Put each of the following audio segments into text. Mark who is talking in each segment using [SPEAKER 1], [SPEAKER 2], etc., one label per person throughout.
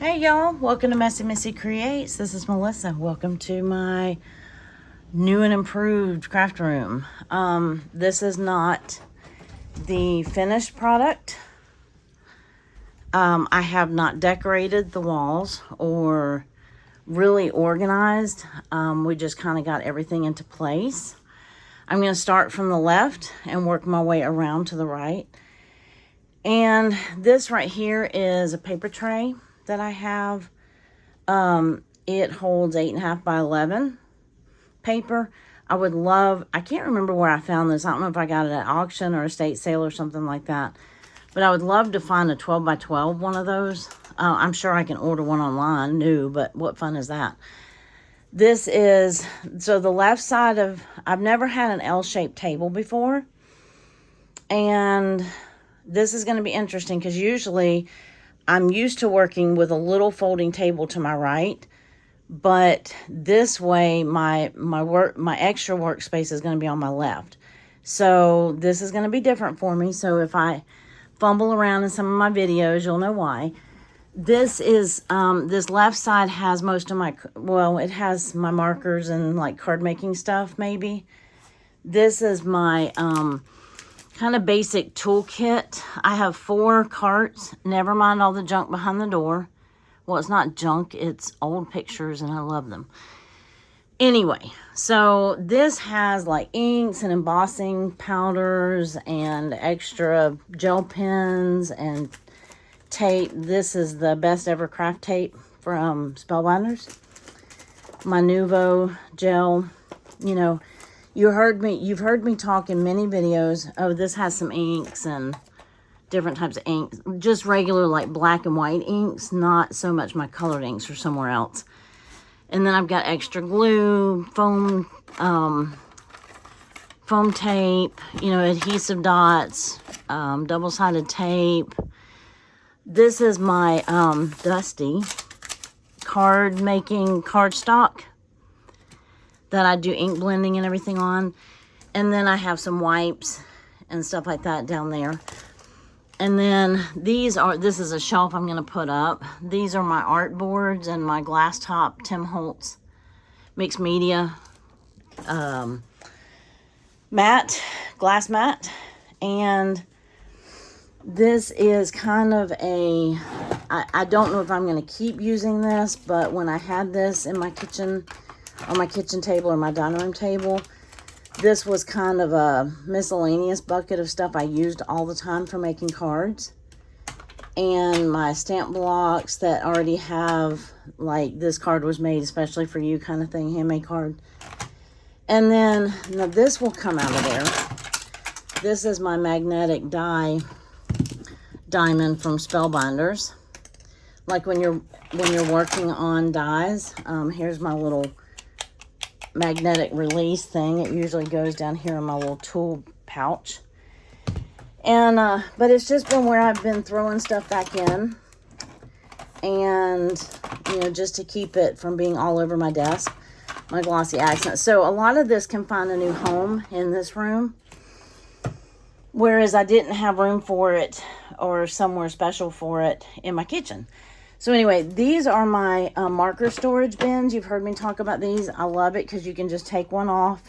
[SPEAKER 1] Hey y'all, welcome to Messy Missy Creates. This is Melissa. Welcome to my new and improved craft room. This is not the finished product. I have not decorated the walls or really organized. We just kind of got everything into place. I'm going to start from the left and work my way around to the right. And this right here is a paper tray that I have. It holds 8.5 by 11 paper. I can't remember where I found this. I don't know if I got it at auction or estate sale or something like that. But I would love to find a 12 by 12 one of those. I'm sure I can order one online, new, but what fun is that? This is, so the left side of, I've never had an L-shaped table before. And this is going to be interesting because usually I'm used to working with a little folding table to my right, but this way my extra workspace is going to be on my left. So this is going to be different for me. So if I fumble around in some of my videos, you'll know why. This is this left side has most of my, well, it has my markers and like card making stuff maybe. This is my kind of basic toolkit. I have 4 carts. Never mind all the junk behind the door. Well, it's not junk. It's old pictures and I love them. Anyway, so this has like inks and embossing powders and extra gel pens and tape. This is the best ever craft tape from Spellbinders. My Nuvo gel, you know, you've heard me talk in many videos. Oh, this has some inks and different types of inks. Just regular like black and white inks, not so much my colored inks or somewhere else. And then I've got extra glue, foam tape, you know, adhesive dots, double-sided tape. This is my Dusty making cardstock that I do ink blending and everything on. And then I have some wipes and stuff like that down there. And then this is a shelf I'm gonna put up. These are my art boards and my glass top Tim Holtz mixed media glass mat. And this is kind of a, I don't know if I'm gonna keep using this, but when I had this in my kitchen, on my kitchen table or my dining room table, this was kind of a miscellaneous bucket of stuff I used all the time for making cards. And my stamp blocks that already have, like, this card was made especially for you kind of thing, handmade card. And then, now this will come out of there. This is my magnetic diamond from Spellbinders. Like when you're working on dies, here's my little magnetic release thing. It usually goes down here in my little tool pouch. And but it's just been where I've been throwing stuff back in, and you know, just to keep it from being all over my desk, my glossy accents. So a lot of this can find a new home in this room, whereas I didn't have room for it or somewhere special for it in my kitchen. So anyway, these are my marker storage bins. You've heard me talk about these. I love it because you can just take one off,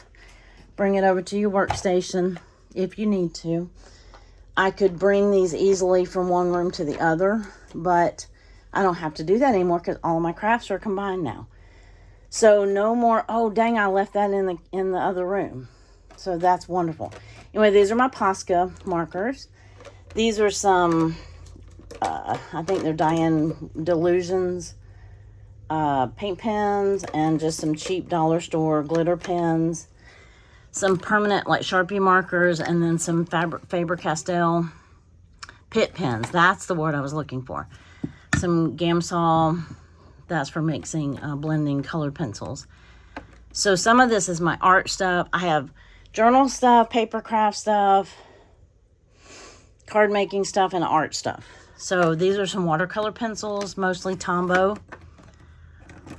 [SPEAKER 1] bring it over to your workstation if you need to. I could bring these easily from one room to the other, but I don't have to do that anymore because all my crafts are combined now. So no more, oh dang, I left that in the other room. So that's wonderful. Anyway, these are my Posca markers. These are some, I think they're Diane Delusions paint pens, and just some cheap dollar store glitter pens, some permanent like Sharpie markers, and then some Faber-Castell Pitt pens. That's the word I was looking for. Some Gamsol, that's for mixing, blending colored pencils. So some of this is my art stuff. I have journal stuff, paper craft stuff, card making stuff, and art stuff. So these are some watercolor pencils, mostly Tombow.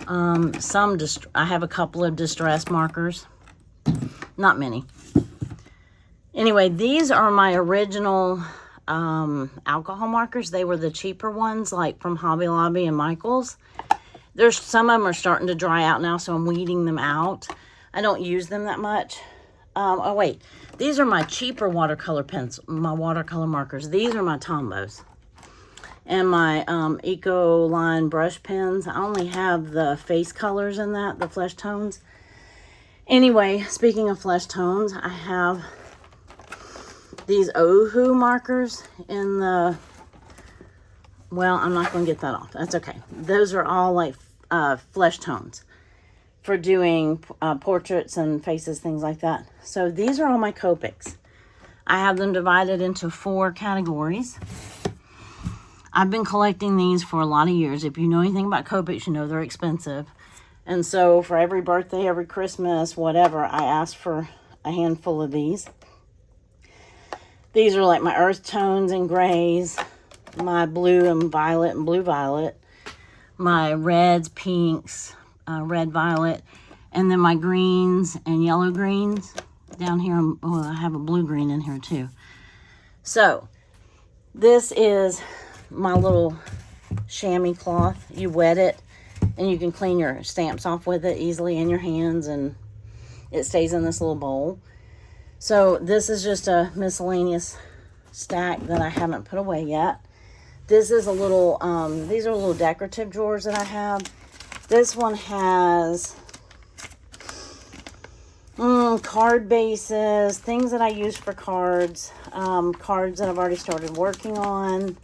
[SPEAKER 1] I have a couple of distress markers. Not many. Anyway, these are my original alcohol markers. They were the cheaper ones, like from Hobby Lobby and Michaels. There's some of them are starting to dry out now, so I'm weeding them out. I don't use them that much. Oh wait, these are my cheaper watercolor pens, my watercolor markers. These are my Tombos. And my Ecoline brush pens. I only have the face colors in that, the flesh tones. Anyway, speaking of flesh tones, I have these Ohu markers in the, well, I'm not going to get that off. That's okay. Those are all like flesh tones for doing portraits and faces, things like that. So these are all my Copics. I have them divided into 4 categories. I've been collecting these for a lot of years. If you know anything about Copics, you know they're expensive. And so for every birthday, every Christmas, whatever, I ask for a handful of these. These are like my earth tones and grays, my blue and violet and blue violet, my reds, pinks, red violet, and then my greens and yellow greens. Down here, oh, I have a blue green in here too. So this is my little chamois cloth. You wet it and you can clean your stamps off with it easily in your hands, and it stays in this little bowl. So this is just a miscellaneous stack that I haven't put away yet. This is a little, these are little decorative drawers that I have. This one has card bases, things that I use for cards, cards that I've already started working on,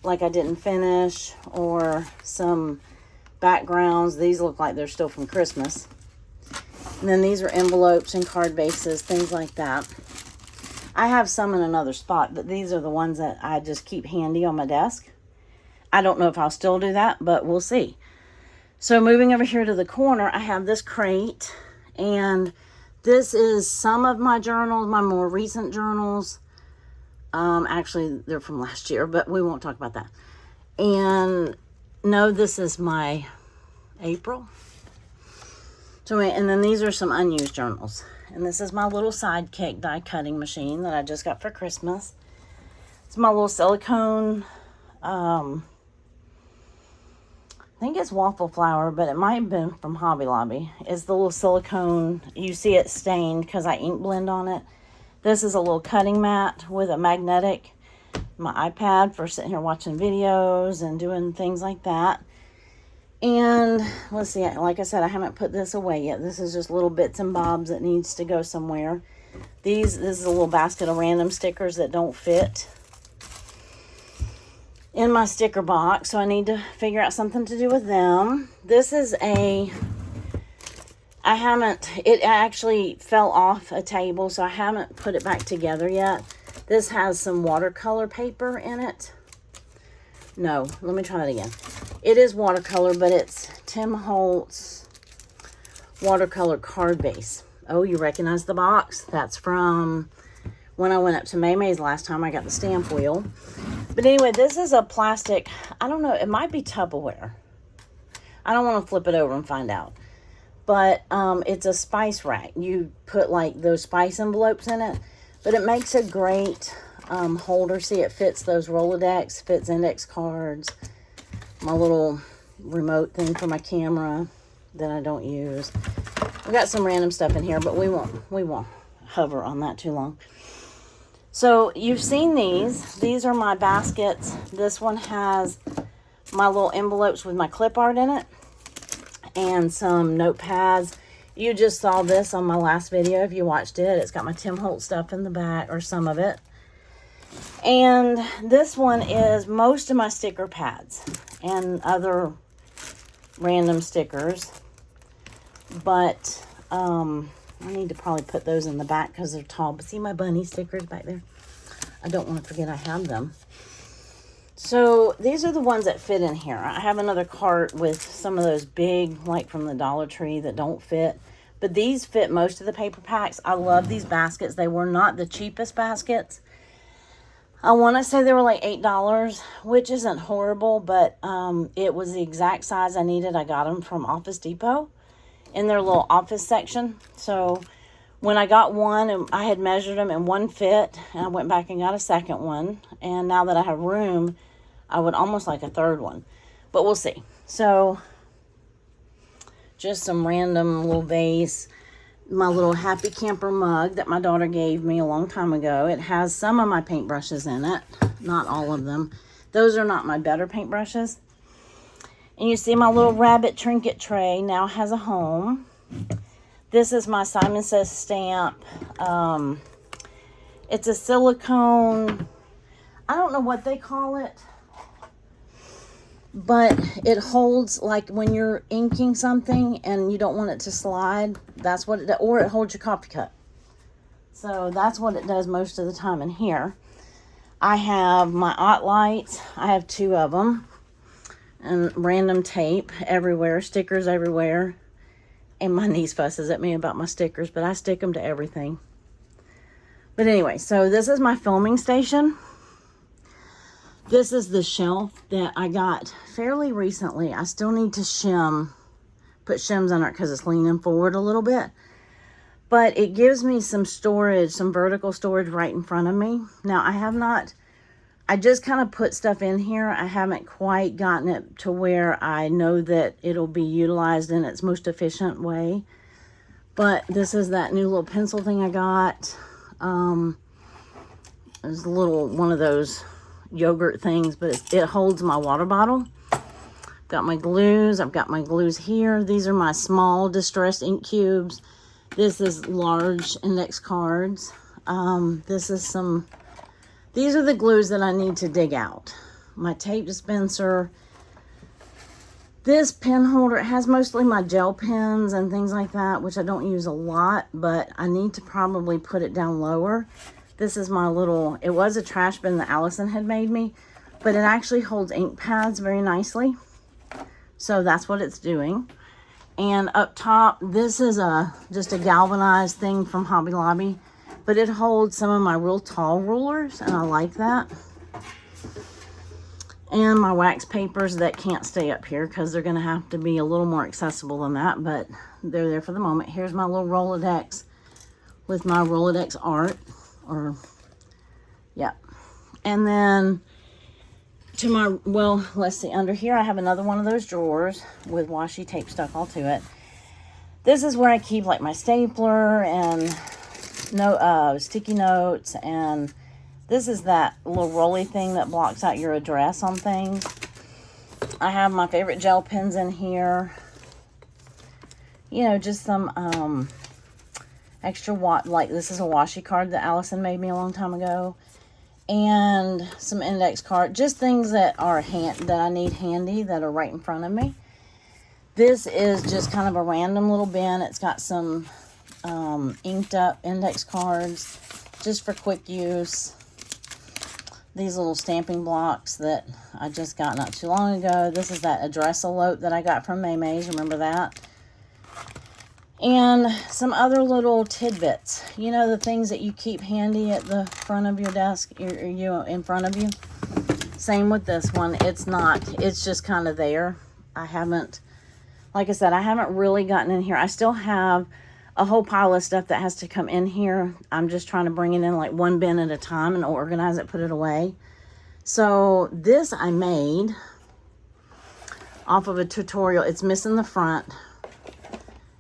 [SPEAKER 1] like I didn't finish, or some backgrounds. These look like they're still from Christmas. And then these are envelopes and card bases, things like that. I have some in another spot, but these are the ones that I just keep handy on my desk. I don't know if I'll still do that, but we'll see. So moving over here to the corner, I have this crate, and this is some of my journals, my more recent journals. Actually, they're from last year, but we won't talk about that. And no, this is my April. So, and then these are some unused journals. And this is my little Sidekick die cutting machine that I just got for Christmas. It's my little silicone, I think it's waffle flour, but it might have been from Hobby Lobby. It's the little silicone. You see it stained because I ink blend on it. This is a little cutting mat with a magnetic. My iPad for sitting here watching videos and doing things like that. And let's see, like I said, I haven't put this away yet. This is just little bits and bobs that needs to go somewhere. This is a little basket of random stickers that don't fit in my sticker box, so I need to figure out something to do with them. This is it actually fell off a table, so I haven't put it back together yet. This has some watercolor paper in it. No, let me try that again. It is watercolor, but it's Tim Holtz watercolor card base. Oh, you recognize the box? That's from when I went up to May's last time. I got the stamp wheel. But anyway, this is a plastic, I don't know, it might be Tupperware. I don't want to flip it over and find out. But it's a spice rack. You put like those spice envelopes in it. But it makes a great holder. See, it fits those Rolodex, fits index cards. My little remote thing for my camera that I don't use. I've got some random stuff in here, but we won't hover on that too long. So you've seen these. These are my baskets. This one has my little envelopes with my clip art in it and some notepads. You just saw this on my last video if you watched it. It's got my Tim Holtz stuff in the back, or some of it. And this one is most of my sticker pads and other random stickers. But I need to probably put those in the back because they're tall. But see my bunny stickers back there? I don't want to forget I have them. So these are the ones that fit in here. I have another cart with some of those big, like from the Dollar Tree, that don't fit. But these fit most of the paper packs. I love these baskets. They were not the cheapest baskets. I want to say they were like $8, which isn't horrible, but it was the exact size I needed. I got them from Office Depot in their little office section. So When I got one, and I had measured them and one fit, and I went back and got a second one. And now that I have room, I would almost like a third one, but we'll see. So just some random little vase. My little Happy Camper mug that my daughter gave me a long time ago. It has some of my paintbrushes in it, not all of them. Those are not my better paintbrushes. And you see my little rabbit trinket tray now has a home. This is my Simon Says stamp. It's a silicone, I don't know what they call it, but it holds, like when you're inking something and you don't want it to slide, that's what it does, or it holds your coffee cup. So that's what it does most of the time in here. I have my OttLights. I have 2 of them. And random tape everywhere, stickers everywhere. And my niece fusses at me about my stickers, but I stick them to everything. But anyway, so this is my filming station. This is the shelf that I got fairly recently. I still need to put shims on it because it's leaning forward a little bit. But it gives me some storage, some vertical storage right in front of me. Now, I just kind of put stuff in here. I haven't quite gotten it to where I know that it'll be utilized in its most efficient way. But this is that new little pencil thing I got. It's a little one of those yogurt things, but it holds my water bottle. Got my glues. I've got my glues here. These are my small distressed ink cubes. This is large index cards. These are the glues that I need to dig out. My tape dispenser. This pen holder, it has mostly my gel pens and things like that, which I don't use a lot, but I need to probably put it down lower. This is my little, it was a trash bin that Allison had made me, but it actually holds ink pads very nicely. So that's what it's doing. And up top, this is just a galvanized thing from Hobby Lobby, but it holds some of my real tall rulers, and I like that. And my wax papers that can't stay up here because they're going to have to be a little more accessible than that, but they're there for the moment. Here's my little Rolodex with my Rolodex art, yeah. And then to my, well, let's see, under here I have another one of those drawers with washi tape stuck all to it. This is where I keep like my stapler and sticky notes, and this is that little rolly thing that blocks out your address on things. I have my favorite gel pens in here. You know, just some extra, like this is a washi card that Allison made me a long time ago. And some index card, just things that are that I need handy that are right in front of me. This is just kind of a random little bin. It's got some inked up index cards just for quick use. These little stamping blocks that I just got not too long ago. This is that address-a-lope that I got from Maymay's. Remember that? And some other little tidbits. You know, the things that you keep handy at the front of your desk, in front of you. Same with this one. It's just kind of there. Like I said, I haven't really gotten in here. I still have a whole pile of stuff that has to come in here. I'm just trying to bring it in like one bin at a time and organize it, put it away. So this I made off of a tutorial. It's missing the front.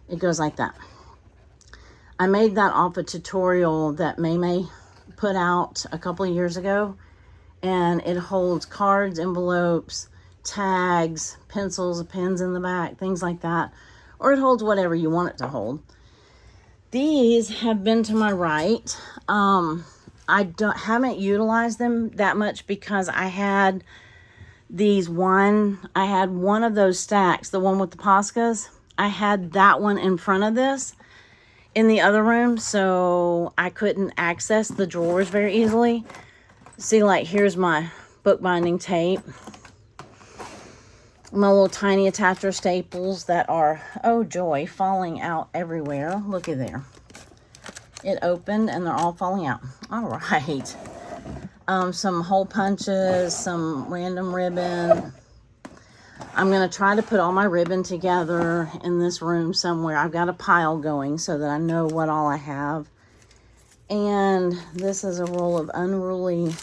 [SPEAKER 1] It goes like that. I made that off a tutorial that Maymay put out a couple of years ago. And it holds cards, envelopes, tags, pencils, pens in the back, things like that. Or it holds whatever you want it to hold. These have been to my right. I haven't utilized them that much because I had one of those stacks, the one with the Poscas. I had that one in front of this in the other room, so I couldn't access the drawers very easily. See, like, here's my bookbinding tape. My little tiny attacher staples that are, oh joy, falling out everywhere. Looky there. It opened and they're all falling out. All right. Some hole punches, some random ribbon. I'm going to try to put all my ribbon together in this room somewhere. I've got a pile going so that I know what all I have. And this is a roll of unruly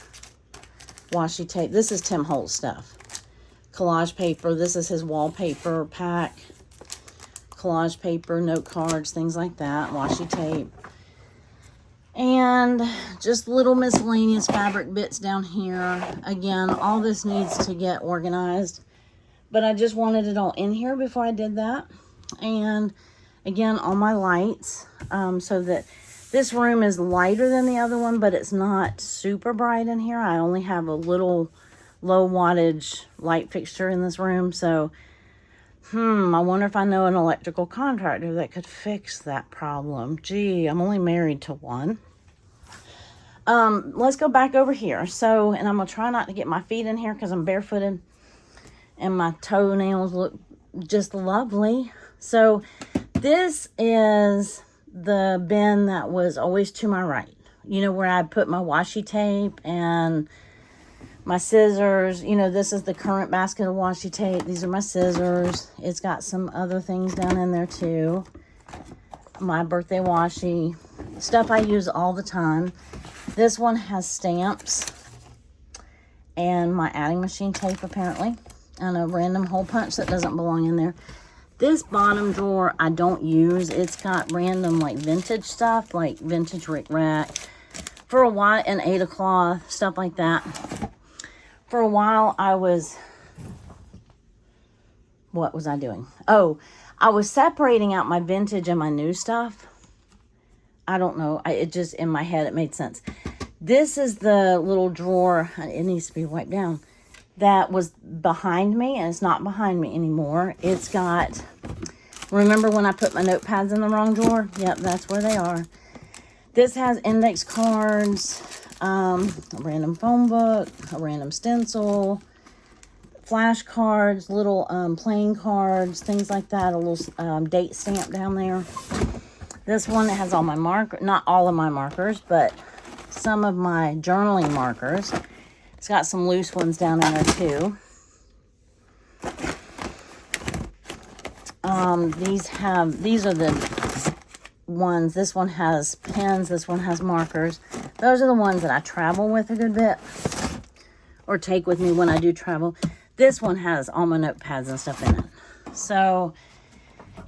[SPEAKER 1] washi tape. This is Tim Holtz stuff. Collage paper. This is his wallpaper pack. Collage paper, note cards, things like that. Washi tape. And just little miscellaneous fabric bits down here. Again, all this needs to get organized. But I just wanted it all in here before I did that. And again, all my lights. So that this room is lighter than the other one, but it's not super bright in here. I only have a little low wattage light fixture in this room. So, I wonder if I know an electrical contractor that could fix that problem. Gee, I'm only married to one. Let's go back over here. So, and I'm going to try not to get my feet in here because I'm barefooted. And my toenails look just lovely. So this is the bin that was always to my right. You know, where I put my washi tape and my scissors. You know, this is the current basket of washi tape. These are my scissors. It's got some other things down in there too. My birthday washi. Stuff I use all the time. This one has stamps. And my adding machine tape apparently. And a random hole punch that doesn't belong in there. This bottom drawer I don't use. It's got random like vintage stuff, like vintage Rick Rack. For a while, and Ada cloth, stuff like that. For a while I was, what was I doing? Oh, I was separating out my vintage and my new stuff. I don't know. It just, in my head, it made sense. This is the little drawer. It needs to be wiped down. That was behind me, and it's not behind me anymore. It's got, remember when I put my notepads in the wrong drawer? Yep, that's where they are. This has index cards, a random phone book, a random stencil, flashcards, little playing cards, things like that, a little date stamp down there. This one has all my markers, not all of my markers, but some of my journaling markers. It's got some loose ones down in there too. These are the ones. This one has pens. This one has markers. Those are the ones that I travel with a good bit or take with me when I do travel. This one has all my notepads and stuff in it. So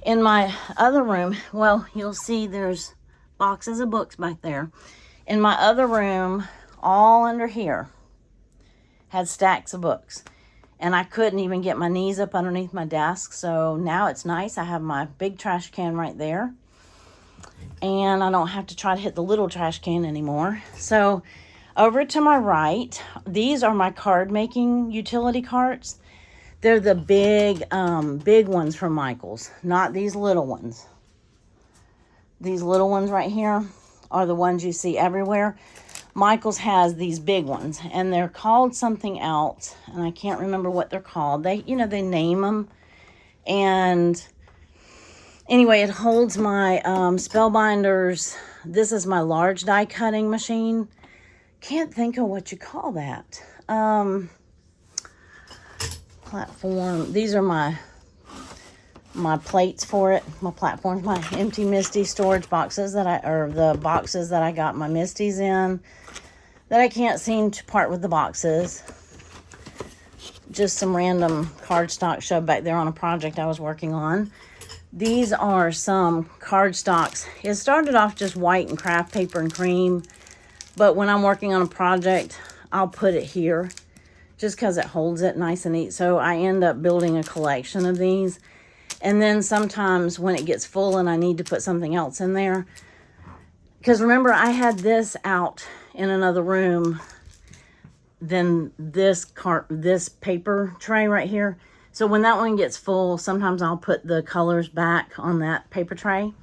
[SPEAKER 1] in my other room, well, you'll see there's boxes of books back there. In my other room, all under here, had stacks of books. And I couldn't even get my knees up underneath my desk. So now it's nice. I have my big trash can right there. And I don't have to try to hit the little trash can anymore. So over to my right, these are my card making utility carts. They're the big ones from Michaels, not these little ones. These little ones right here are the ones you see everywhere. Michaels has these big ones, and they're called something else, and I can't remember what they're called. They name them. And anyway, it holds my spellbinders. This is my large die cutting machine. Can't think of what you call that. Platform. These are my plates for it. My platforms, my empty Misty storage boxes the boxes that I got my Misties in that I can't seem to part with the boxes. Just some random cardstock shoved back there on a project I was working on. These are some cardstocks. It started off just white and craft paper and cream, but when I'm working on a project, I'll put it here just because it holds it nice and neat. So I end up building a collection of these. And then sometimes when it gets full and I need to put something else in there, because remember I had this out in another room than this paper tray right here. So when that one gets full, sometimes I'll put the colors back on that paper tray.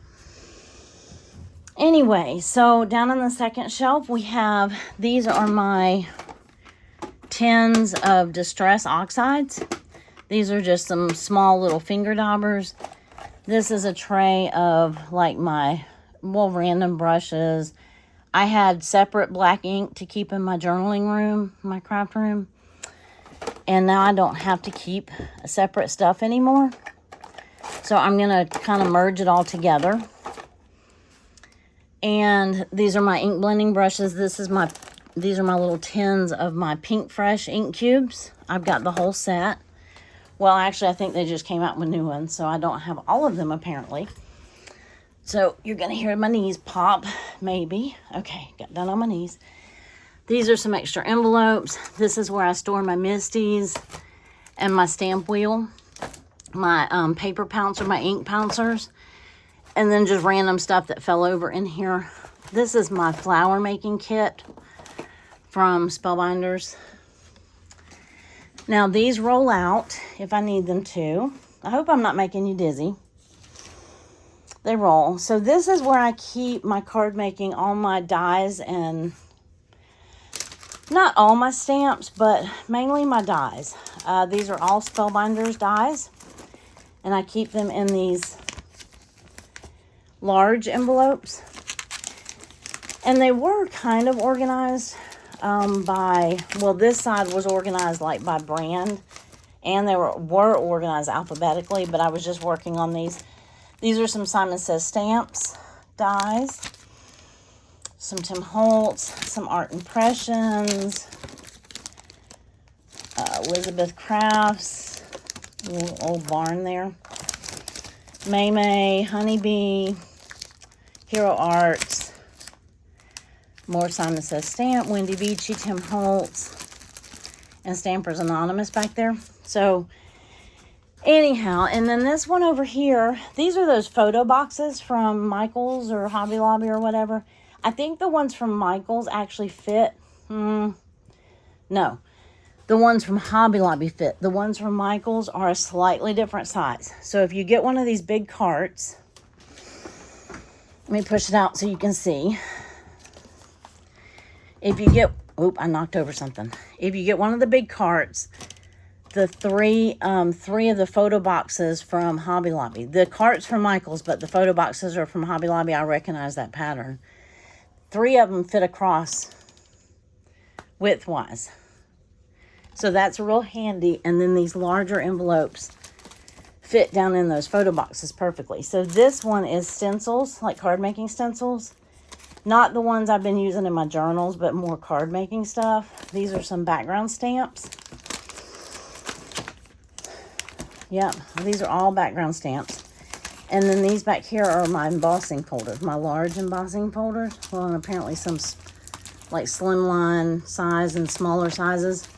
[SPEAKER 1] Anyway, so down on the second shelf we have, these are my tins of Distress Oxides. These are just some small little finger daubers. This is a tray of like my random brushes. I had separate black ink to keep in my journaling room, my craft room. And now I don't have to keep separate stuff anymore. So I'm going to kind of merge it all together. And these are my ink blending brushes. These are my little tins of my Pinkfresh ink cubes. I've got the whole set. Well, actually, I think they just came out with new ones, so I don't have all of them apparently. So you're going to hear my knees pop, maybe. Okay, got down on my knees. These are some extra envelopes. This is where I store my Misties and my stamp wheel, my paper pouncer, my ink pouncers, and then just random stuff that fell over in here. This is my flower making kit from Spellbinders. Now these roll out if I need them to. I hope I'm not making you dizzy. They roll. So this is where I keep my card making, all my dies, and not all my stamps, but mainly my dies. These are all Spellbinders dies, and I keep them in these large envelopes. And they were kind of organized by, well, this side was organized like by brand, and they were organized alphabetically, but I was just working on these. These are some Simon Says Stamps dies, some Tim Holtz, some Art Impressions, Elizabeth Crafts, little old barn there, May, Honeybee, Hero Arts, more Simon Says Stamp, Wendy Beachy, Tim Holtz, and Stampers Anonymous back there. So anyhow, and then this one over here, these are those photo boxes from Michaels or Hobby Lobby or whatever. I think the ones from Michaels actually fit. No, the ones from Hobby Lobby fit. The ones from Michaels are a slightly different size. So if you get one of these big carts, let me push it out so you can see. If you get, I knocked over something. If you get one of the big carts, the three of the photo boxes from Hobby Lobby. The cart's from Michaels, but the photo boxes are from Hobby Lobby. I recognize that pattern. 3 of them fit across width-wise. So that's real handy. And then these larger envelopes fit down in those photo boxes perfectly. So this one is stencils, like card making stencils. Not the ones I've been using in my journals, but more card making stuff. These are some background stamps. Yep, these are all background stamps. And then these back here are my embossing folders, my large embossing folders. Well, and apparently some like slimline size and smaller sizes.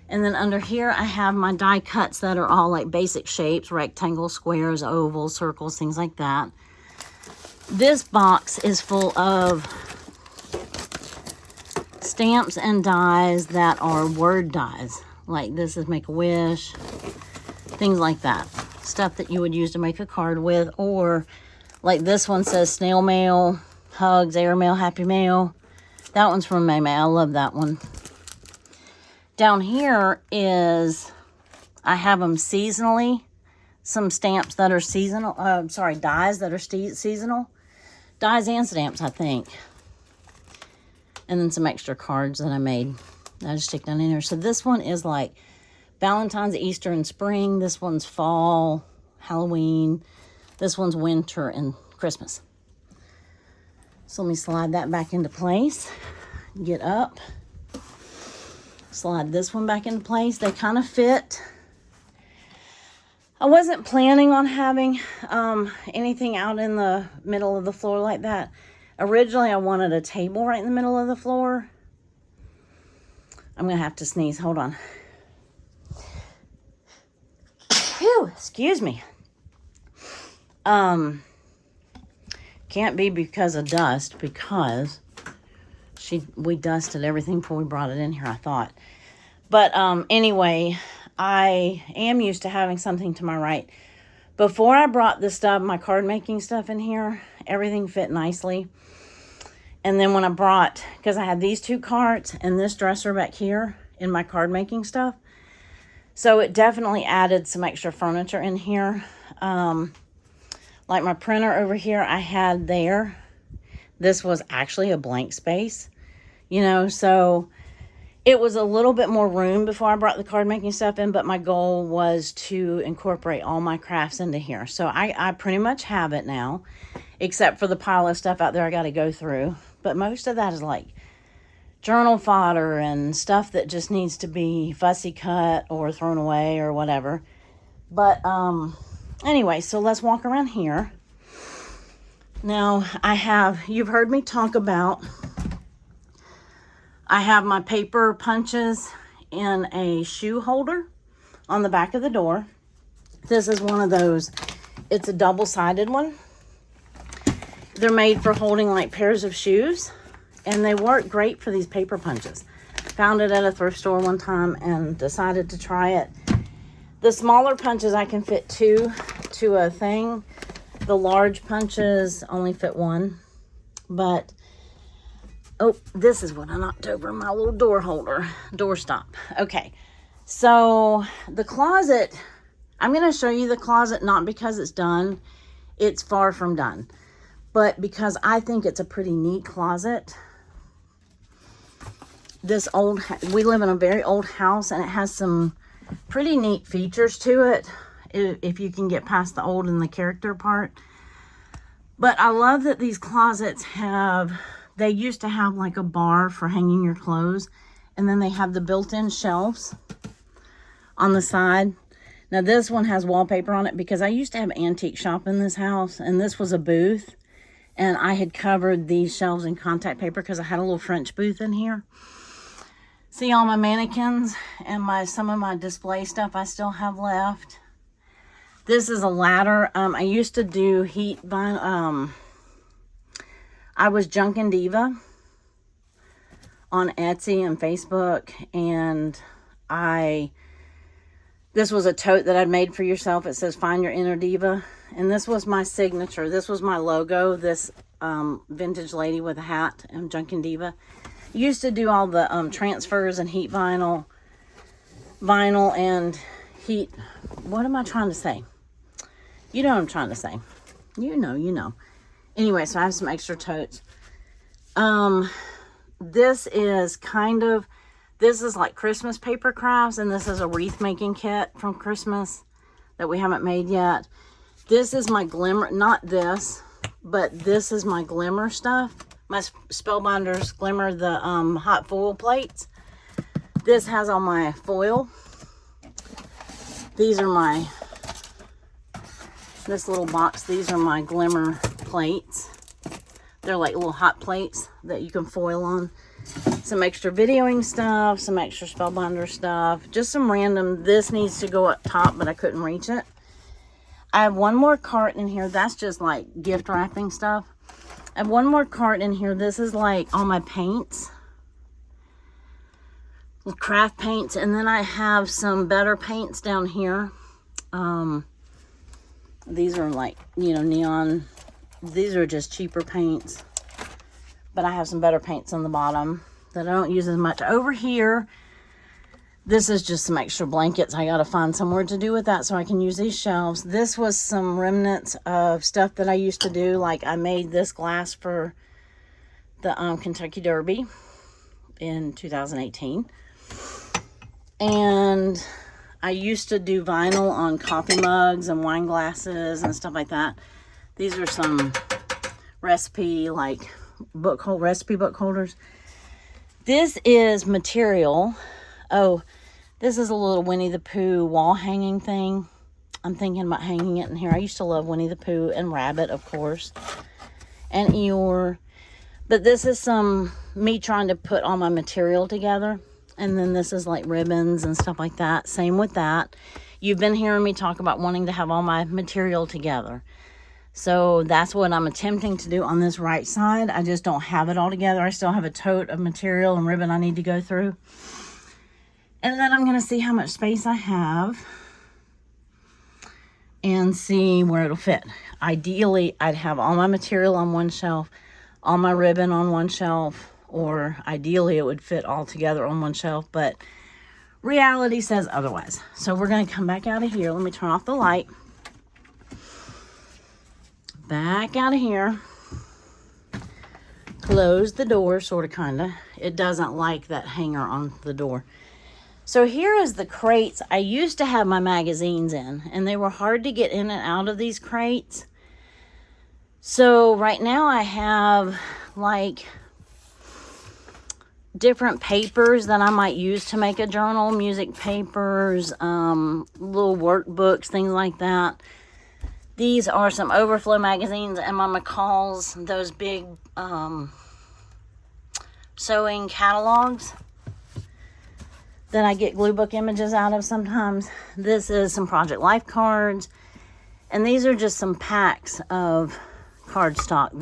[SPEAKER 1] And then under here, I have my die cuts that are all like basic shapes, rectangles, squares, ovals, circles, things like that. This box is full of stamps and dies that are word dies. Like this is Make-A-Wish. Things like that. Stuff that you would use to make a card with. Or like this one says snail mail, hugs, airmail, happy mail. That one's from May. I love that one. Down here is, I have them seasonally. Some stamps that are seasonal. Dies that are seasonal. Dies and stamps, I think. And then some extra cards that I made. I just stick down in there. So this one is like Valentine's, Easter, and spring. This one's fall, Halloween. This one's winter and Christmas. So let me slide that back into place. Get up. Slide this one back into place. They kind of fit. I wasn't planning on having anything out in the middle of the floor like that. Originally, I wanted a table right in the middle of the floor. I'm going to have to sneeze. Hold on. Whew, excuse me. Can't be because of dust, because we dusted everything before we brought it in here, I thought. But anyway, I am used to having something to my right. Before I brought the stuff, my card making stuff in here, everything fit nicely. And then when I brought, because I had these 2 carts and this dresser back here in my card making stuff, so it definitely added some extra furniture in here. Like my printer over here, I had there. This was actually a blank space, you know, so It was a little bit more room before I brought the card making stuff in, but my goal was to incorporate all my crafts into here. So I pretty much have it now, except for the pile of stuff out there I got to go through. But most of that is like journal fodder and stuff that just needs to be fussy cut or thrown away or whatever. But anyway, so let's walk around here. Now you've heard me talk about, I have my paper punches in a shoe holder on the back of the door. This is one of those. It's a double-sided one. They're made for holding like pairs of shoes, and they work great for these paper punches. Found it at a thrift store one time and decided to try it. The smaller punches I can fit two to a thing. The large punches only fit one. But oh, this is what I knocked over, my little door holder, door stop. Okay, so the closet, I'm going to show you the closet, not because it's done. It's far from done, but because I think it's a pretty neat closet. We live in a very old house, and it has some pretty neat features to it, if you can get past the old and the character part. But I love that these closets they used to have like a bar for hanging your clothes, and then they have the built-in shelves on the side. Now this one has wallpaper on it because I used to have antique shop in this house, and this was a booth, and I had covered these shelves in contact paper because I had a little French booth in here. See all my mannequins and some of my display stuff I still have left. This is a ladder. I used to do heat vinyl. I was Junkin' Diva on Etsy and Facebook, and this was a tote that I'd made for yourself. It says "Find Your Inner Diva," and this was my signature. This was my logo. This vintage lady with a hat and Junkin' Diva. Used to do all the transfers and heat vinyl and heat. What am I trying to say? You know what I'm trying to say. You know. Anyway, so I have some extra totes. This is like Christmas paper crafts, and this is a wreath making kit from Christmas that we haven't made yet. This is my glimmer, not this, but this is my glimmer stuff. My Spellbinders Glimmer, the hot foil plates. This has all my foil. These are this little box, these are my glimmer plates. They're like little hot plates that you can foil on. Some extra videoing stuff, some extra Spellbinder stuff, just some random. This needs to go up top, but I couldn't reach it. I have one more cart in here. That's just like gift wrapping stuff. I have one more cart in here. This is like all my paints, craft paints, and then I have some better paints down here. These are like, neon. These are just cheaper paints, but I have some better paints on the bottom that I don't use as much. Over here, this is just some extra blankets. I got to find somewhere to do with that so I can use these shelves. This was some remnants of stuff that I used to do. Like I made this glass for the Kentucky Derby in 2018. And I used to do vinyl on coffee mugs and wine glasses and stuff like that. These are some recipe book holders. This is material. Oh, this is a little Winnie the Pooh wall hanging thing. I'm thinking about hanging it in here. I used to love Winnie the Pooh and Rabbit, of course, and Eeyore. But this is me trying to put all my material together. And then this is like ribbons and stuff like that. Same with that. You've been hearing me talk about wanting to have all my material together. So that's what I'm attempting to do on this right side. I just don't have it all together. I still have a tote of material and ribbon I need to go through. And then I'm going to see how much space I have and see where it'll fit. Ideally, I'd have all my material on one shelf, all my ribbon on one shelf, or ideally it would fit all together on one shelf, but reality says otherwise. So we're going to come back out of here. Let me turn off the light. Back out of here. close the door, sort of, kind of. It doesn't like that hanger on the door. So here is the crates I used to have my magazines in, and they were hard to get in and out of these crates. So right now I have like different papers that I might use to make a journal, music papers, little workbooks, things like that. These are some overflow magazines and my McCall's, those big sewing catalogs that I get glue book images out of sometimes. This is some Project Life cards, and these are just some packs of cardstock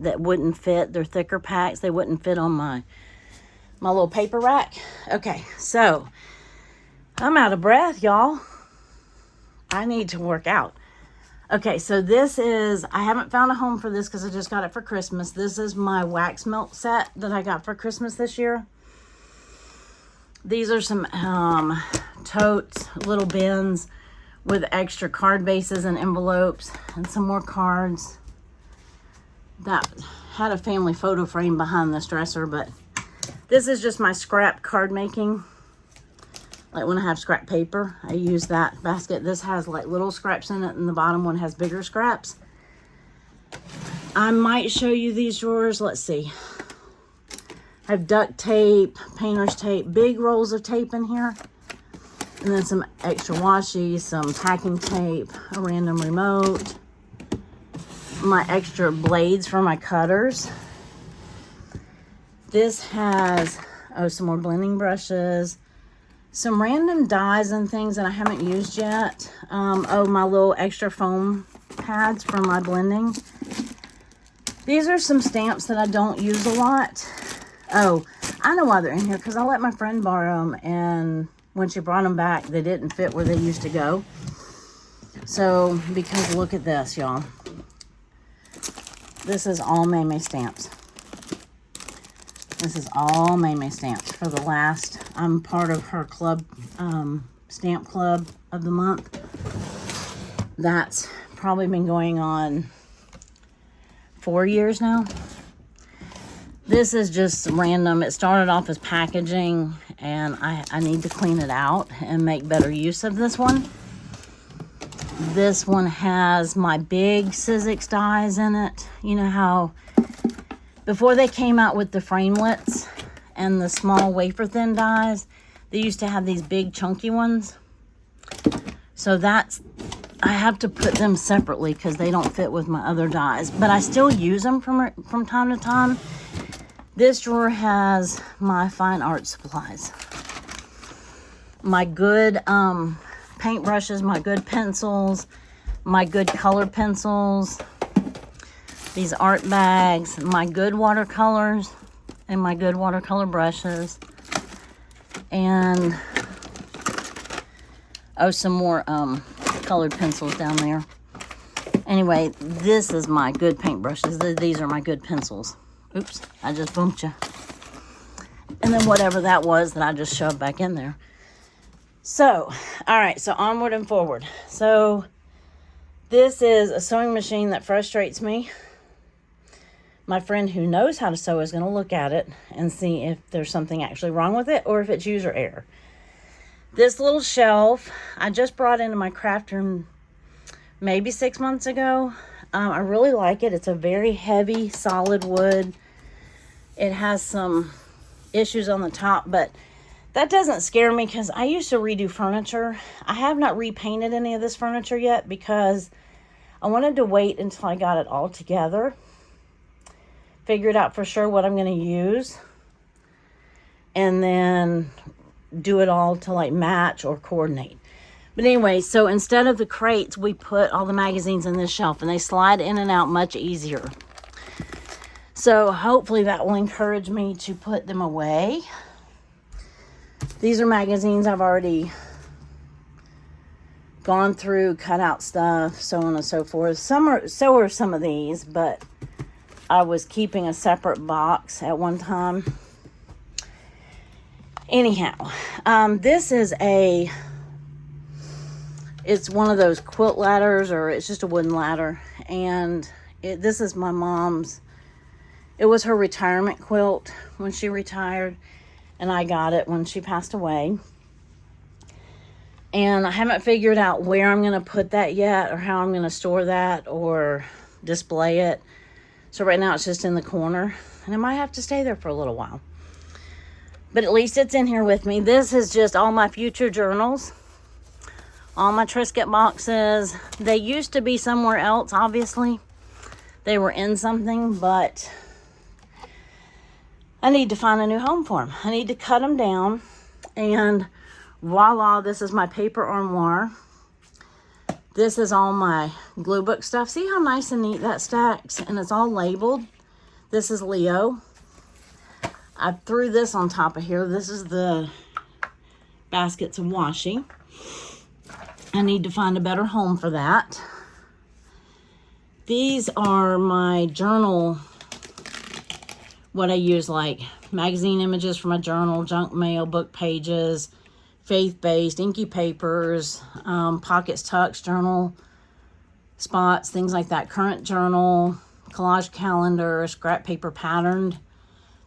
[SPEAKER 1] that wouldn't fit. They're thicker packs. They wouldn't fit on my little paper rack. Okay, so I'm out of breath, y'all. I need to work out. Okay, so this is, I haven't found a home for this because I just got it for Christmas. This is my wax melt set that I got for Christmas this year. These are some totes, little bins with extra card bases and envelopes and some more cards. That had a family photo frame behind this dresser, but this is just my scrap card making. Like when I have scrap paper, I use that basket. This has like little scraps in it, and the bottom one has bigger scraps. I might show you these drawers. Let's see. I have duct tape, painter's tape, big rolls of tape in here. And then some extra washi, some packing tape, a random remote, my extra blades for my cutters. This has, some more blending brushes, some random dyes and things that I haven't used yet. My little extra foam pads for my blending. These are some stamps that I don't use a lot. Oh, I know why they're in here, because I let my friend borrow them, and when she brought them back, they didn't fit where they used to go. So, because look at this, y'all. This is all May stamps. This is all May stamps for the last, I'm part of her club, stamp club of the month. That's probably been going on 4 years now. This is just random. It started off as packaging, and I need to clean it out and make better use of this one. This one has my big Sizzix dies in it. You know how before they came out with the framelets and the small wafer thin dies, they used to have these big chunky ones. So I have to put them separately because they don't fit with my other dies, but I still use them from time to time. This drawer has my fine art supplies, my good paint brushes, my good pencils, my good color pencils, these art bags, my good watercolors, and my good watercolor brushes, and some more colored pencils down there. Anyway, this is my good paint brushes. These are my good pencils. Oops, I just bumped you. And then whatever that was that I just shoved back in there. So, all right, so onward and forward. So, this is a sewing machine that frustrates me. My friend who knows how to sew is going to look at it and see if there's something actually wrong with it or if it's user error. This little shelf, I just brought into my craft room maybe 6 months ago. I really like it. It's a very heavy, solid wood. It has some issues on the top, but that doesn't scare me because I used to redo furniture. I have not repainted any of this furniture yet because I wanted to wait until I got it all together, figured out for sure what I'm going to use, and then do it all to like match or coordinate. But anyway, so instead of the crates, we put all the magazines in this shelf, and they slide in and out much easier. So hopefully that will encourage me to put them away. These are magazines I've already gone through, cut out stuff, so on and so forth. So are some of these, but I was keeping a separate box at one time. Anyhow, this is it's one of those quilt ladders, or it's just a wooden ladder, and this is my mom's. It was her retirement quilt when she retired, and I got it when she passed away. And I haven't figured out where I'm going to put that yet, or how I'm going to store that or display it. So right now it's just in the corner, and it might have to stay there for a little while. But at least it's in here with me. This is just all my future journals. All my Triscuit boxes. They used to be somewhere else, obviously. They were in something, but I need to find a new home for them. I need to cut them down, and voila, this is my paper armoire. This is all my glue book stuff. See how nice and neat that stacks? And it's all labeled. This is Leo. I threw this on top of here. This is the baskets of washi. I need to find a better home for that. These are my journal, what I use, like magazine images for my journal, junk mail, book pages, faith-based, inky papers, pockets, tucks, journal spots, things like that. Current journal, collage calendar, scrap paper patterned.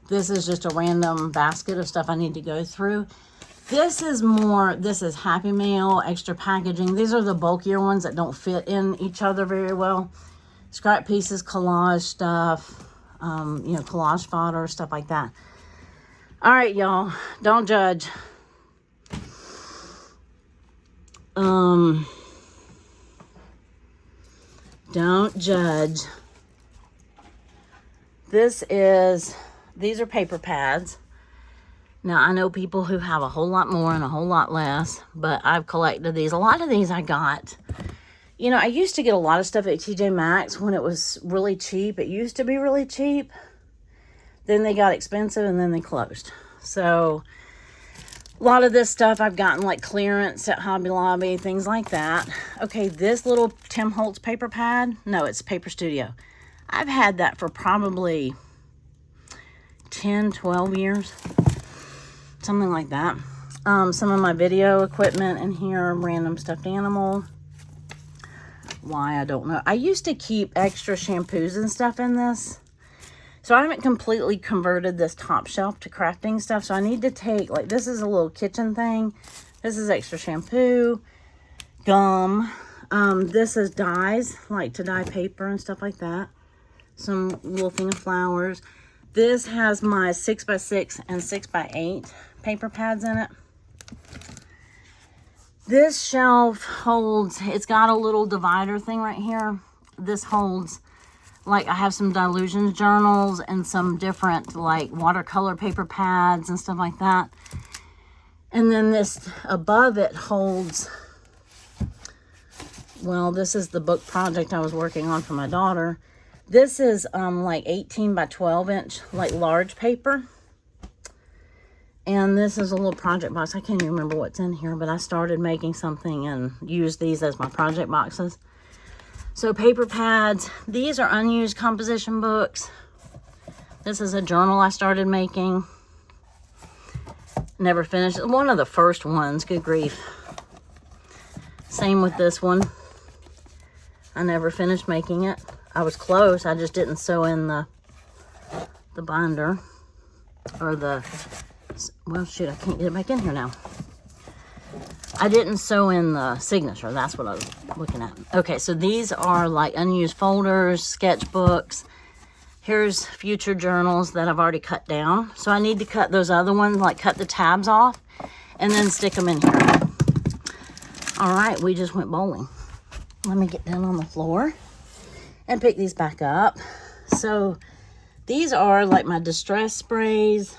[SPEAKER 1] This is just a random basket of stuff I need to go through. This is Happy Mail, extra packaging. These are the bulkier ones that don't fit in each other very well. Scrap pieces, collage stuff, collage fodder, stuff like that. All right, y'all, don't judge. Don't judge. These are paper pads. Now, I know people who have a whole lot more and a whole lot less, but I've collected these. A lot of these I got. You know, I used to get a lot of stuff at TJ Maxx when it was really cheap. It used to be really cheap. Then they got expensive, and then they closed. So a lot of this stuff I've gotten like clearance at Hobby Lobby, things like that. Okay, this little Tim Holtz paper pad. No, it's Paper Studio. I've had that for probably 10, 12 years. Something like that. Some of my video equipment in here, random stuffed animal. Why, I don't know. I used to keep extra shampoos and stuff in this. So I haven't completely converted this top shelf to crafting stuff. So I need to take, like, this is a little kitchen thing. This is extra shampoo, gum. This is dyes, like to dye paper and stuff like that. Some little thing of flowers. This has my 6x6 and 6x8 paper pads in it. This shelf holds, it's got a little divider thing right here. This holds, like, I have some Dylusions journals and some different, like, watercolor paper pads and stuff like that. And then this above it holds, well, this is the book project I was working on for my daughter. This is like 18 by 12 inch, like large paper. And this is a little project box. I can't even remember what's in here, but I started making something and used these as my project boxes. So paper pads. These are unused composition books. This is a journal I started making. Never finished. One of the first ones, good grief. Same with this one. I never finished making it. I was close. I just didn't sew in the binder. Or the, well, shoot, I can't get it back in here now. I didn't sew in the signature. That's what I was looking at. Okay, so these are like unused folders, sketchbooks. Here's future journals that I've already cut down. So I need to cut those other ones, like cut the tabs off and then stick them in here. All right, we just went bowling. Let me get down on the floor and pick these back up. So these are like my distress sprays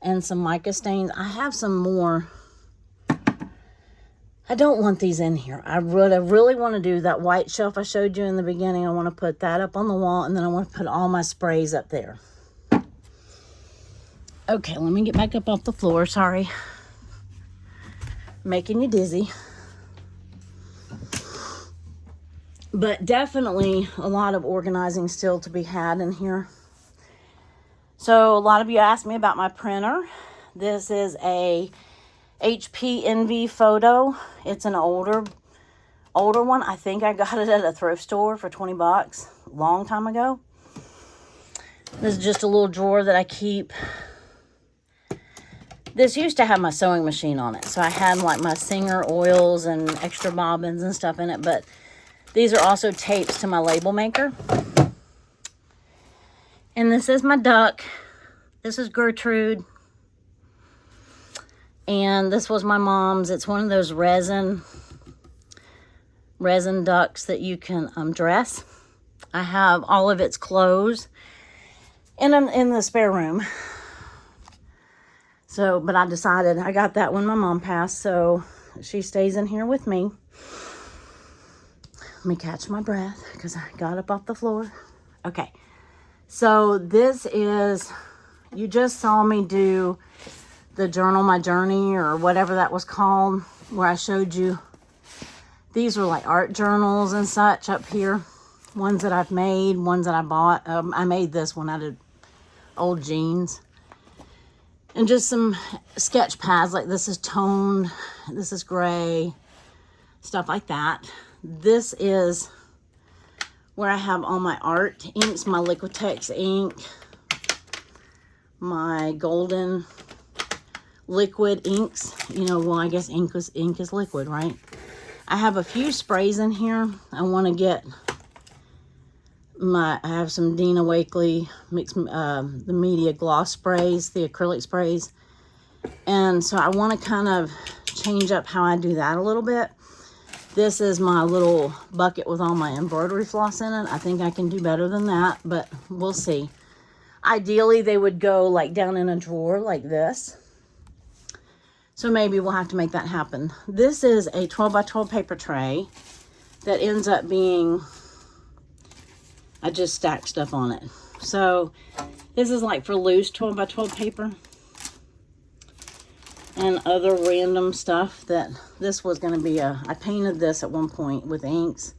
[SPEAKER 1] and some mica stains. I have some more. I don't want these in here. I really want to do that white shelf I showed you in the beginning. I want to put that up on the wall, and then I want to put all my sprays up there. Okay, let me get back up off the floor. Sorry. Making you dizzy. But definitely a lot of organizing still to be had in here. So a lot of you asked me about my printer. This is a HP Envy Photo. It's an older one. I think I got it at a thrift store for 20 bucks a long time ago. This is just a little drawer that I keep. This used to have my sewing machine on it. So I had like my Singer oils and extra bobbins and stuff in it. But these are also tapes to my label maker. And this is my duck. This is Gertrude. And this was my mom's. It's one of those resin ducks that you can dress. I have all of its clothes in the spare room. So, but I decided I got that when my mom passed, so she stays in here with me. Let me catch my breath because I got up off the floor. Okay, so this is, you just saw me do the journal, my journey, or whatever that was called, where I showed you. These were like art journals and such up here. Ones that I've made, ones that I bought. I made this one out of old jeans. And just some sketch pads, like this is toned, this is gray, stuff like that. This is where I have all my art inks, my Liquitex ink, my golden liquid inks. You know, well, I guess ink is liquid, right? I have a few sprays in here. I want to get I have some Dina Wakley the media gloss sprays, the acrylic sprays. And so I want to kind of change up how I do that a little bit. This is my little bucket with all my embroidery floss in it. I think I can do better than that, but we'll see. Ideally, they would go like down in a drawer like this. So maybe we'll have to make that happen. This is a 12 by 12 paper tray that ends up being, I just stacked stuff on it. So this is like for loose 12 by 12 paper and other random stuff. That this was going to be I painted this at one point with inks,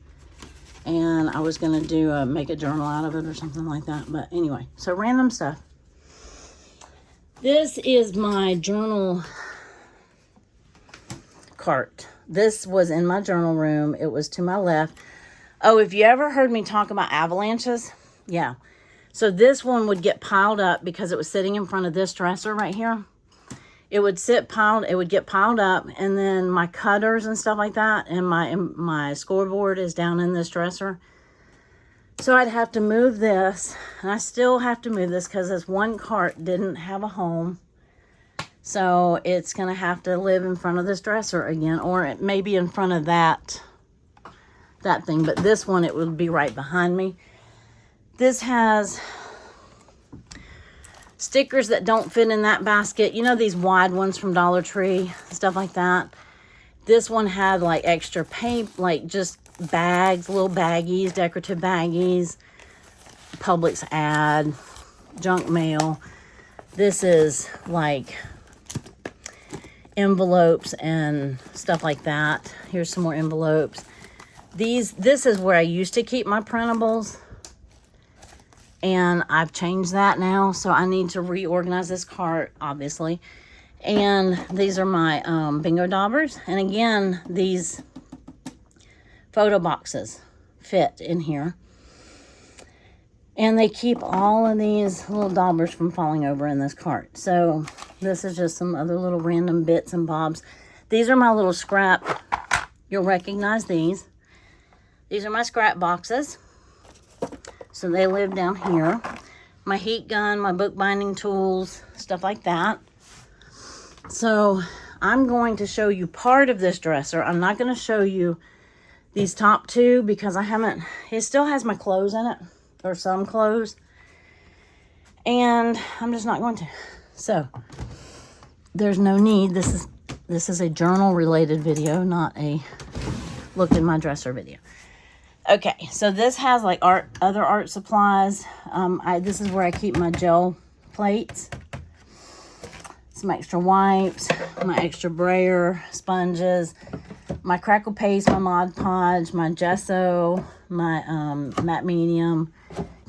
[SPEAKER 1] and I was going to do make a journal out of it or something like that. But anyway, so random stuff. This is my journal cart. This was in my journal room. It was to my left. Oh, if you ever heard me talk about avalanches, yeah. So this one would get piled up because it was sitting in front of this dresser right here. It would get piled up, and then my cutters and stuff like that, and my scoreboard is down in this dresser. So I'd have to move this, and I still have to move this because this one cart didn't have a home. So it's going to have to live in front of this dresser again, or it may be in front of that thing. But this one, it would be right behind me. This has stickers that don't fit in that basket. You know, these wide ones from Dollar Tree, stuff like that. This one had like extra paint, like just bags, little baggies, decorative baggies, Publix ad, junk mail. This is like envelopes and stuff like that. Here's some more envelopes. This is where I used to keep my printables, and I've changed that now, so I need to reorganize this cart, obviously. And these are my bingo daubers, and again, these photo boxes fit in here, and they keep all of these little daubers from falling over in this cart. So this is just some other little random bits and bobs. These are my little scrap. You'll recognize these. These are my scrap boxes. So they live down here. My heat gun, my bookbinding tools, stuff like that. So I'm going to show you part of this dresser. I'm not going to show you these top two because it still has my clothes in it, or some clothes. And I'm just not going to. So there's no need. This is a journal related video, not a look in my dresser video. Okay, so this has like other art supplies. This is where I keep my gel plates, some extra wipes, my extra brayer, sponges, my crackle paste, my Mod Podge, my gesso, my matte medium,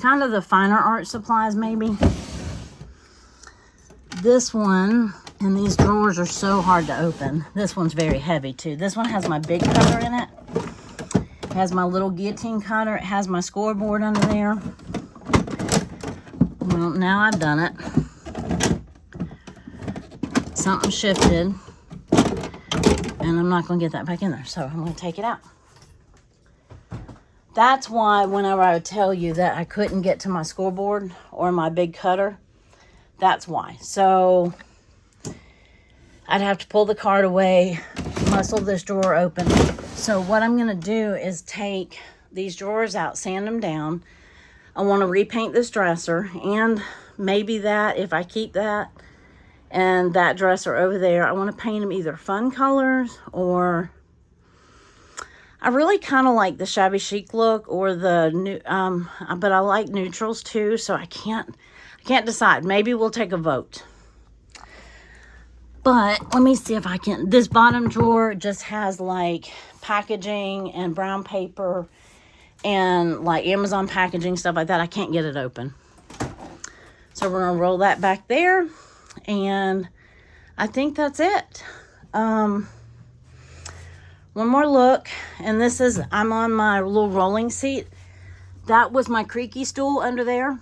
[SPEAKER 1] kind of the finer art supplies maybe. This one, and these drawers are so hard to open. This one's very heavy too. This one has my big cutter in it. It has my little guillotine cutter. It has my scoreboard under there. Well, now I've done it. Something shifted. And I'm not going to get that back in there. So I'm going to take it out. That's why whenever I would tell you that I couldn't get to my scoreboard or my big cutter, that's why. So I'd have to pull the card away, muscle this drawer open. So what I'm going to do is take these drawers out, sand them down. I want to repaint this dresser, and maybe that, if I keep that and that dresser over there, I want to paint them either fun colors, or I really kind of like the shabby chic look, or the new, but I like neutrals too, so I can't decide. Maybe we'll take a vote. But let me see if I can. This bottom drawer just has like packaging and brown paper and like Amazon packaging, stuff like that. I can't get it open. So we're going to roll that back there. And I think that's it. One more look. And this is, I'm on my little rolling seat. That was my creaky stool under there.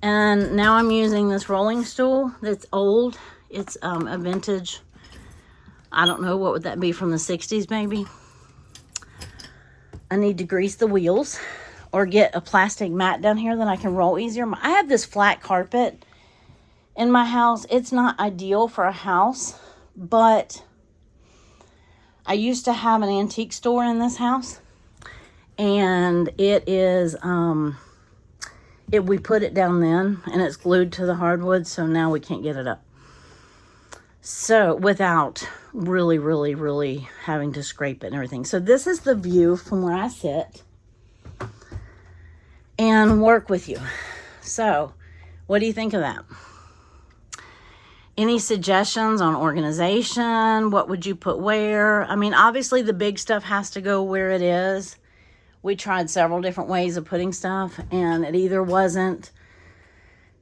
[SPEAKER 1] And now I'm using this rolling stool that's old. It's a vintage, I don't know, what would that be, from the 60s maybe. I need to grease the wheels or get a plastic mat down here that I can roll easier. I have this flat carpet in my house. It's not ideal for a house, but I used to have an antique store in this house, and it is, we put it down then, and it's glued to the hardwood, so now we can't get it up. So without really having to scrape it and everything. So this is the view from where I sit and work with you. So what do you think of that? Any suggestions on organization? What would you put where? I mean, obviously the big stuff has to go where it is. We tried several different ways of putting stuff, and it either wasn't.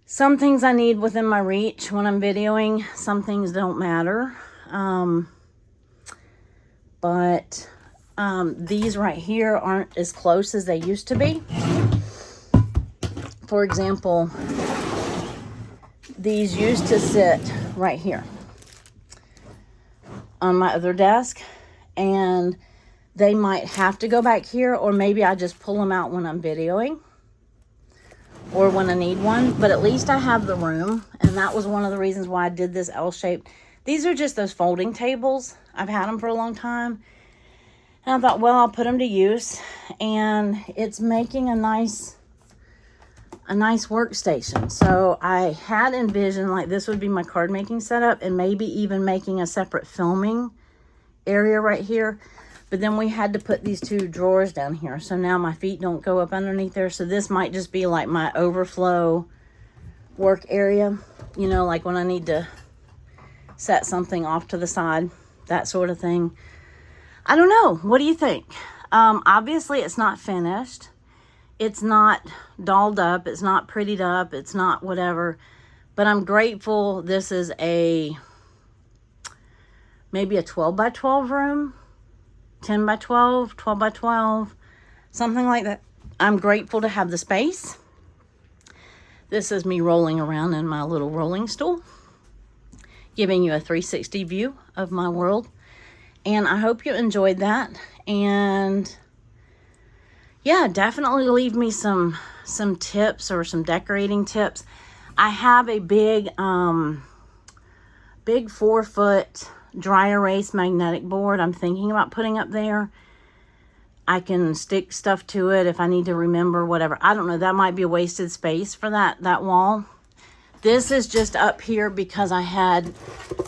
[SPEAKER 1] Some things I need within my reach when I'm videoing. Some things don't matter. But these right here aren't as close as they used to be. For example, these used to sit right here on my other desk, and they might have to go back here, or maybe I just pull them out when I'm videoing or when I need one. But at least I have the room, and that was one of the reasons why I did this L-shape. These are just those folding tables. I've had them for a long time, and I thought, well, I'll put them to use, and it's making a nice workstation. So I had envisioned like this would be my card making setup, and maybe even making a separate filming area right here. But then we had to put these two drawers down here, so now my feet don't go up underneath there. So this might just be like my overflow work area, you know, like when I need to set something off to the side, that sort of thing. I don't know. What do you think? Obviously it's not finished. It's not dolled up. It's not prettied up. It's not whatever. But I'm grateful this is maybe a 12 by 12 room. 10 by 12, 12 by 12, something like that. I'm grateful to have the space. This is me rolling around in my little rolling stool, giving you a 360 view of my world. And I hope you enjoyed that. And yeah, definitely leave me some tips or some decorating tips. I have a big 4-foot dry erase magnetic board I'm thinking about putting up there. I can stick stuff to it if I need to remember, whatever. I don't know. That might be a wasted space for that wall. This is just up here because I had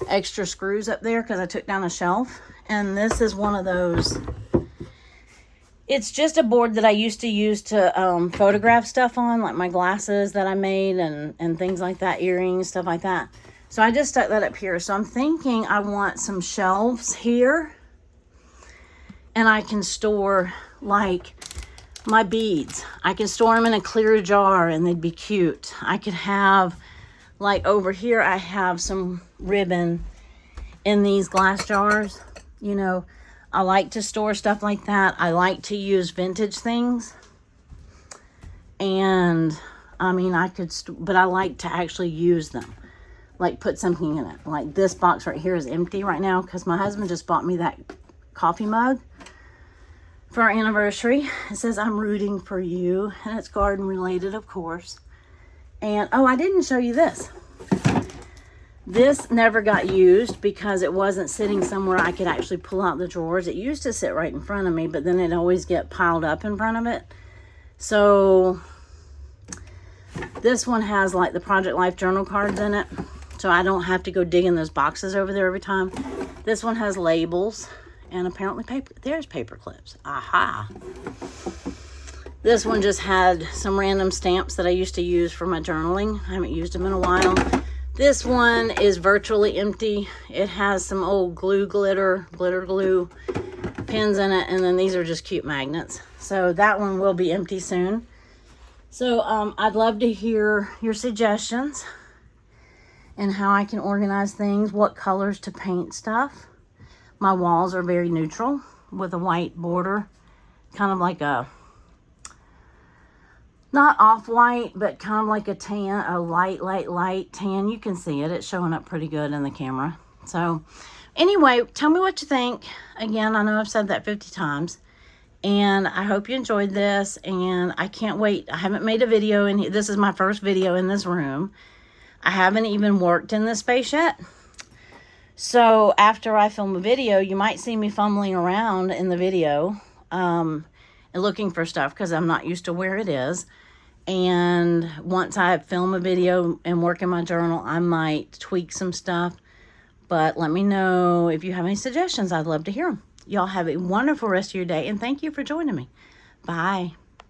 [SPEAKER 1] extra screws up there because I took down a shelf. And this is one of those. It's just a board that I used to use to photograph stuff on, like my glasses that I made and things like that, earrings, stuff like that. So I just stuck that up here. So I'm thinking I want some shelves here, and I can store like my beads. I can store them in a clear jar and they'd be cute. I could have, like over here, I have some ribbon in these glass jars. You know, I like to store stuff like that. I like to use vintage things. And I mean, I could, but I like to actually use them. Like put something in it. Like this box right here is empty right now because my husband just bought me that coffee mug for our anniversary. It says, "I'm rooting for you," and it's garden related, of course. And oh, I didn't show you this. This never got used because it wasn't sitting somewhere I could actually pull out the drawers. It used to sit right in front of me, but then it'd always get piled up in front of it. So this one has like the Project Life journal cards in it, so I don't have to go dig in those boxes over there every time. This one has labels and apparently paper. There's paper clips. Aha. This one just had some random stamps that I used to use for my journaling. I haven't used them in a while. This one is virtually empty. It has some old glitter glue pins in it, and then these are just cute magnets. So that one will be empty soon. So I'd love to hear your suggestions and how I can organize things, what colors to paint stuff. My walls are very neutral with a white border, kind of like a, not off-white, but kind of like a tan, a light tan. You can see it. It's showing up pretty good in the camera. So anyway, tell me what you think. Again, I know I've said that 50 times. And I hope you enjoyed this. And I can't wait. I haven't made a video. And this is my first video in this room. I haven't even worked in this space yet. So after I film a video, you might see me fumbling around in the video. And looking for stuff because I'm not used to where it is. And once I film a video and work in my journal, I might tweak some stuff. But let me know if you have any suggestions. I'd love to hear them. Y'all have a wonderful rest of your day, and thank you for joining me. Bye.